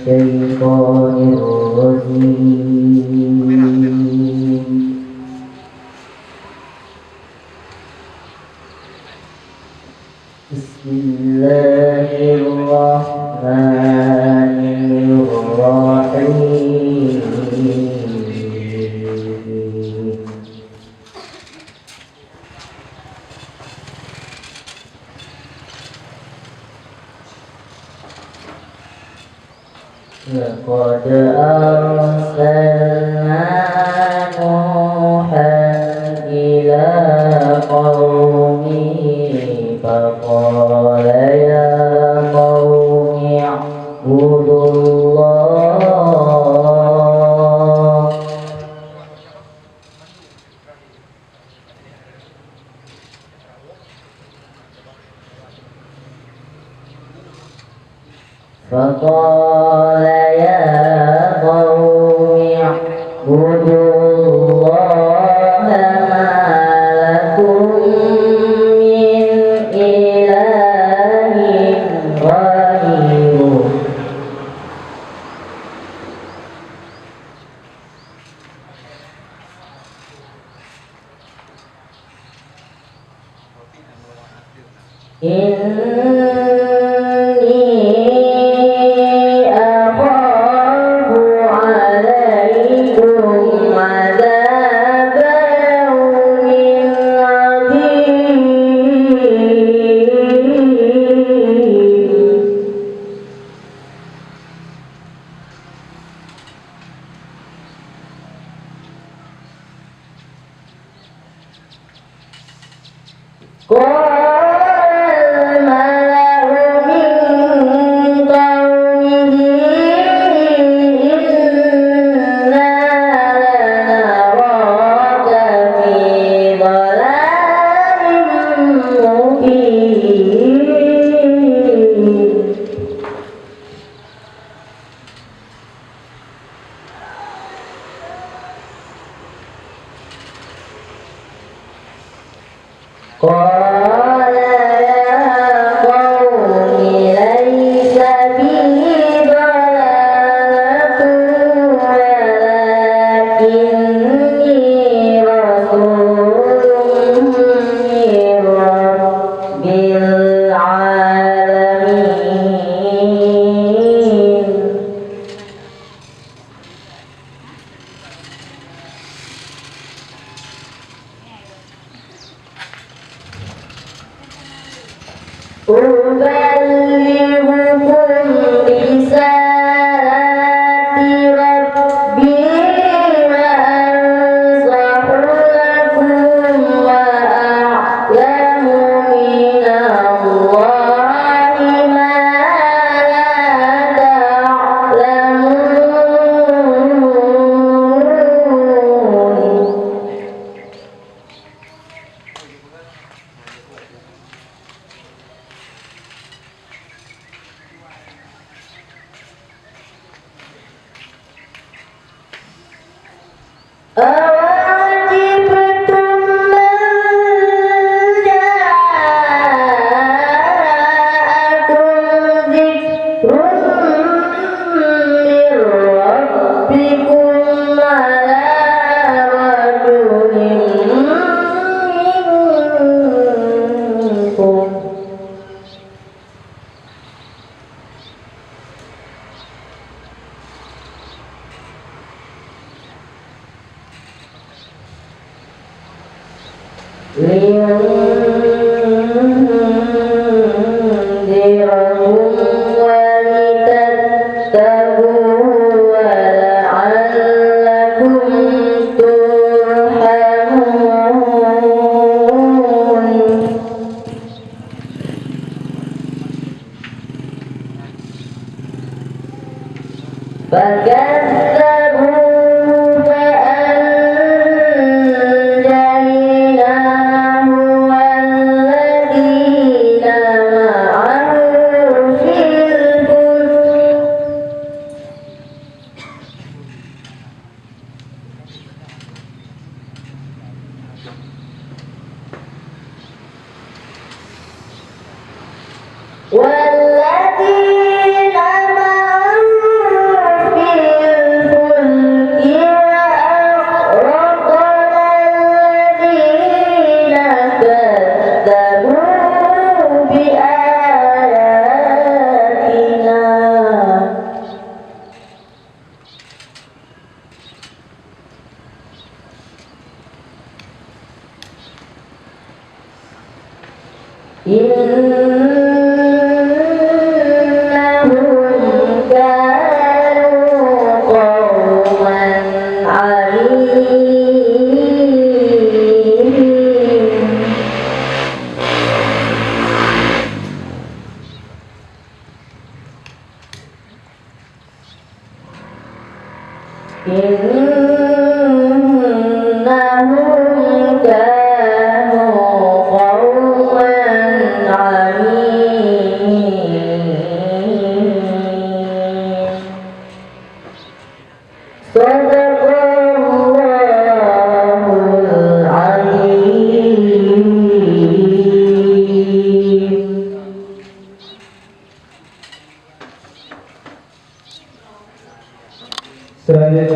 الشيطان الرجيم بسم الله الرحمن الرحيم لقد أرسلنا نوحا إلى قومه فقال يا قوم اعبدوا الله فقال يا قوم اعبدوا الله ما لكم من إله غيره قال يا قوم ليس بي ضلالة ولكني رسول من رب العالمين أبلغكم رسالات ربي وأنصح لكم وأعلم من الله ما لا تعلمون أَوَعَجِبْتُمْ أَن جَاءَكُمْ ذِكْرٌ مِّن رَّبِّكُمْ عَلَىٰ رَجُلٍ مِّنكُمْ لينذركم ولتتقوا ولعلكم ترحمون فكذبوا فأنجيناه والذين معه في الفلك والذين معه إنهم كانوا قوما عمين إنهم كانوا قوما عمين صدق الله العظيم. Selanjutnya